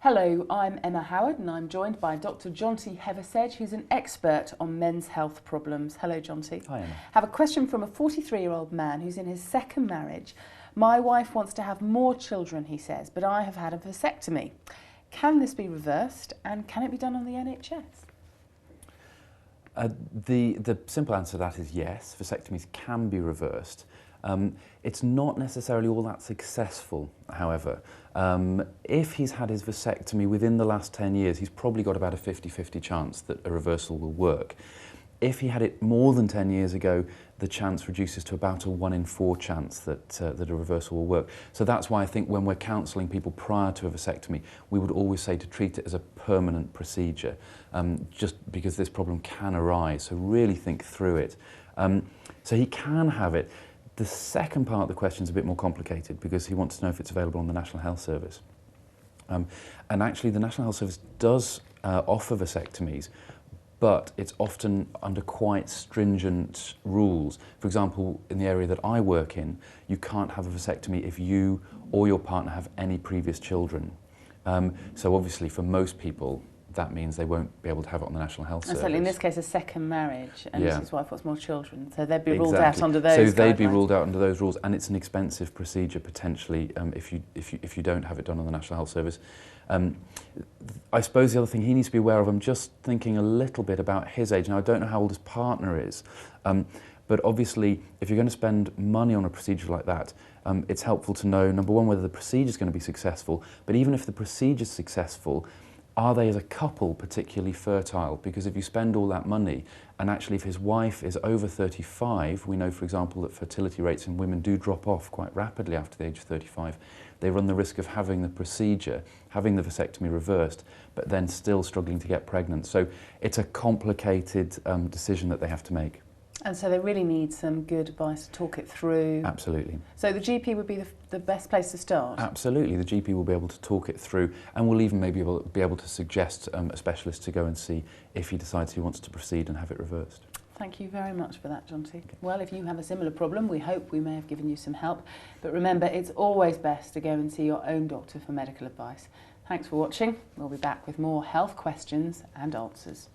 Hello, I'm Emma Howard and I'm joined by Dr. Jonty Heaversedge, who's an expert on men's health problems. Hello, Jonty. Hi, Emma. Have a question from a 43-year-old man who's in his second marriage. My wife wants to have more children, he says, but I have had a vasectomy. Can this be reversed and can it be done on the NHS? The simple answer to that is yes, vasectomies can be reversed. It's not necessarily all that successful, however. If he's had his vasectomy within the last 10 years, he's probably got about a 50-50 chance that a reversal will work. If he had it more than 10 years ago, the chance reduces to about a 1 in 4 chance that a reversal will work. So that's why I think when we're counselling people prior to a vasectomy, we would always say to treat it as a permanent procedure, just because this problem can arise. So really think through it. So he can have it. The second part of the question is a bit more complicated because he wants to know if it's available on the National Health Service. And actually the National Health Service does offer vasectomies, but it's often under quite stringent rules. For example, in the area that I work in, you can't have a vasectomy if you or your partner have any previous children. So obviously for most people, that means they won't be able to have it on the National Health Service. And certainly in this case a second marriage, and yeah. his wife wants more children, so they'd be ruled out under those So they'd guidelines. be ruled out under those rules, and it's an expensive procedure potentially if you don't have it done on the National Health Service. I suppose the other thing he needs to be aware of, I'm just thinking a little bit about his age. Now I don't know how old his partner is, but obviously if you're going to spend money on a procedure like that, it's helpful to know, number one, whether the procedure is going to be successful, but even if the procedure is successful, are they as a couple particularly fertile? Because if you spend all that money, and actually if his wife is over 35, we know for example that fertility rates in women do drop off quite rapidly after the age of 35, they run the risk of having the procedure, having the vasectomy reversed, but then still struggling to get pregnant. So it's a complicated decision that they have to make. And so they really need some good advice to talk it through. Absolutely. So the GP would be the best place to start? Absolutely. The GP will be able to talk it through, and will even maybe be able to suggest a specialist to go and see if he decides he wants to proceed and have it reversed. Thank you very much for that, Jonty. Well, if you have a similar problem, we hope we may have given you some help. But remember, it's always best to go and see your own doctor for medical advice. Thanks for watching. We'll be back with more health questions and answers.